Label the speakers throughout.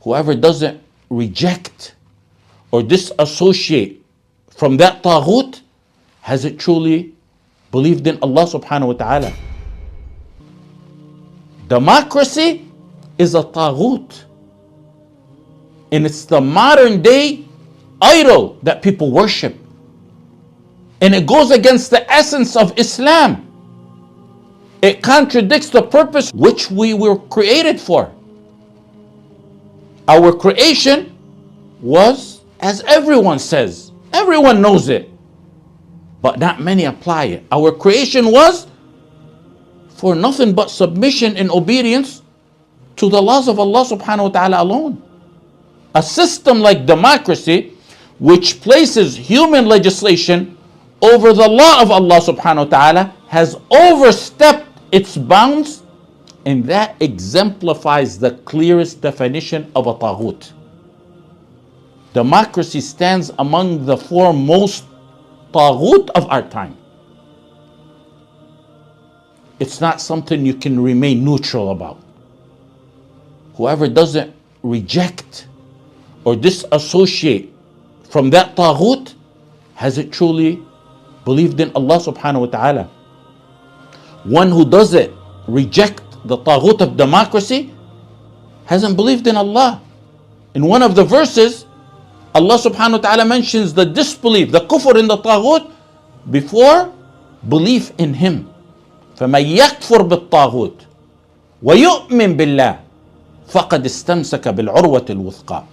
Speaker 1: whoever doesn't reject or disassociate from that taghut, has it truly believed in Allah subhanahu wa ta'ala? Democracy is a taghut. And it's the modern day idol that people worship. And it goes against the essence of Islam. It contradicts the purpose which we were created for. Our creation was, as everyone says, everyone knows it, but not many apply it. Our creation was for nothing but submission and obedience to the laws of Allah subhanahu wa ta'ala alone. A system like democracy, which places human legislation over the law of Allah subhanahu wa ta'ala, has overstepped its bounds, and that exemplifies the clearest definition of a taghut. Democracy stands among the foremost taghut of our time. It's not something you can remain neutral about. Whoever doesn't reject or disassociate from that taghut, has it truly believed in Allah subhanahu wa ta'ala? One who doesn't reject the taghut of democracy hasn't believed in Allah. In one of the verses, Allah subhanahu wa ta'ala mentions the disbelief, the kufr in the taghut before belief in Him. فَمَنْ يَكْفُرْ بِالطَّاغُوتِ وَيُؤْمِنْ بِاللَّهِ فَقَدْ اسْتَمْسَكَ بِالْعُرْوَةِ الْوُثْقَى.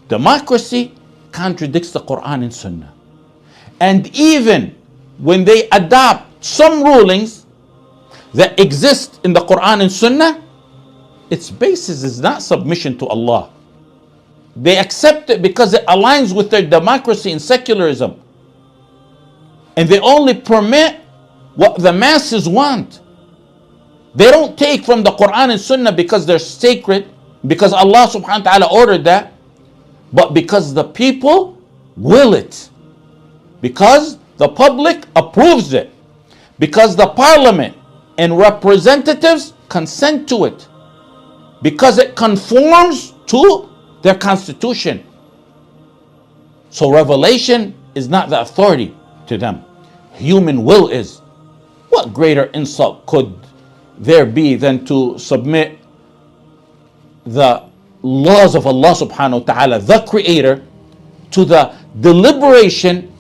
Speaker 1: Democracy contradicts the Quran and Sunnah. And even when they adopt some rulings that exist in the Quran and Sunnah, its basis is not submission to Allah. They accept it because it aligns with their democracy and secularism. And they only permit what the masses want. They don't take from the Quran and Sunnah because they're sacred, because Allah subhanahu wa ta'ala ordered that, but because the people will it. Because the public approves it. Because the parliament and representatives consent to it. Because it conforms to their constitution. So revelation is not the authority to them. Human will is. What greater insult could there be than to submit the laws of Allah subhanahu wa ta'ala, the creator, to the deliberation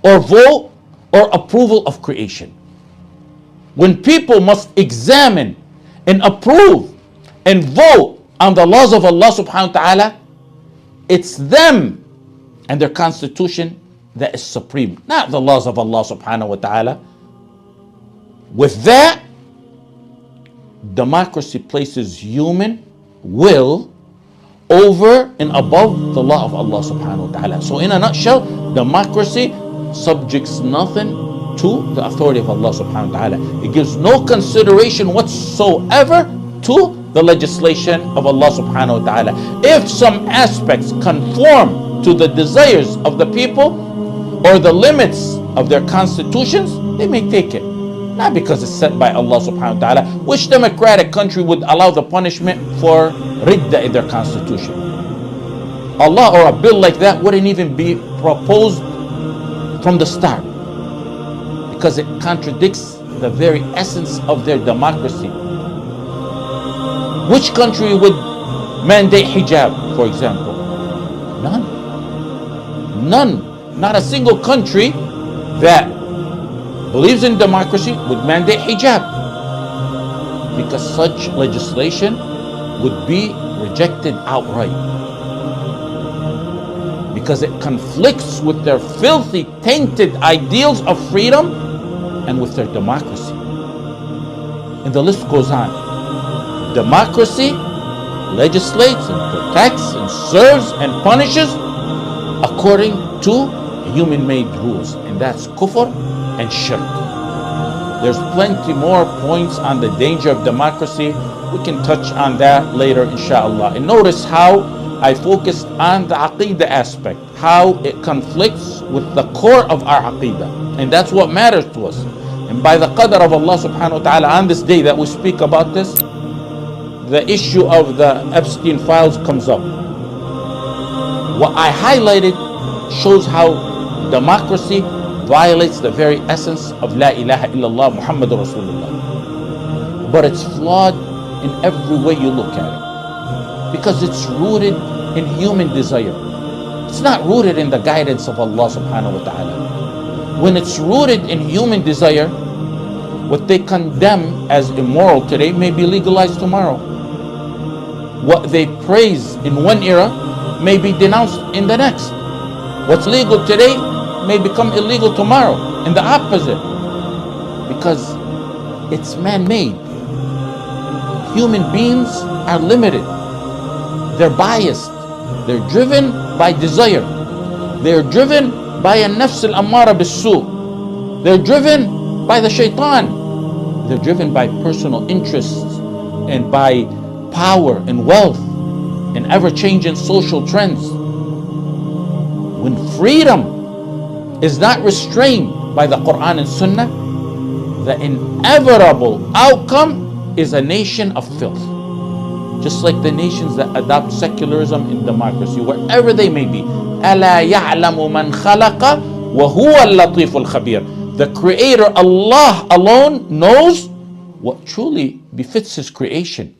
Speaker 1: or vote or approval of creation? When people must examine and approve and vote on the laws of Allah subhanahu wa ta'ala, it's them and their constitution that is supreme, not the laws of Allah subhanahu wa ta'ala. With that, democracy places human will over and above the law of Allah subhanahu wa ta'ala. So in a nutshell, democracy subjects nothing to the authority of Allah subhanahu wa ta'ala. It gives no consideration whatsoever to the legislation of Allah subhanahu wa ta'ala. If some aspects conform to the desires of the people or the limits of their constitutions, they may take it. Not because it's set by Allah subhanahu wa ta'ala. Which democratic country would allow the punishment for ridda in their constitution? Allah or a bill like that wouldn't even be proposed from the start, because it contradicts the very essence of their democracy. Which country would mandate hijab, for example? None. Not a single country that believes in democracy would mandate hijab, because such legislation would be rejected outright, because it conflicts with their filthy, tainted ideals of freedom and with their democracy. And the list goes on. Democracy legislates and protects and serves and punishes according to human-made rules, and that's kufr and shirk. There's plenty more points on the danger of democracy. We can touch on that later, inshallah. And notice how I focused on the aqeedah aspect, how it conflicts with the core of our aqeedah, and that's what matters to us. And by the qadr of Allah subhanahu wa ta'ala, on this day that we speak about this, the issue of the Epstein files comes up. What I highlighted shows how democracy violates the very essence of La ilaha illallah Muhammadur Rasulullah. But it's flawed in every way you look at it, because it's rooted in human desire. It's not rooted in the guidance of Allah subhanahu wa ta'ala. When it's rooted in human desire, what they condemn as immoral today may be legalized tomorrow. What they praise in one era may be denounced in the next. What's legal today may become illegal tomorrow, and the opposite, because it's man-made. Human beings are limited. They're biased. They're driven by desire. They're driven by a nafs al-ammara bis-su. They're driven by the shaitan. They're driven by personal interests and by power and wealth and ever-changing social trends. When freedom is not restrained by the Quran and Sunnah, the inevitable outcome is a nation of filth. Just like the nations that adopt secularism and democracy, wherever they may be. أَلَا يَعْلَمُ مَنْ خَلَقَ وَهُوَ اللَّطِيفُ الْخَبِيرُ. The Creator, Allah alone, knows what truly befits His creation.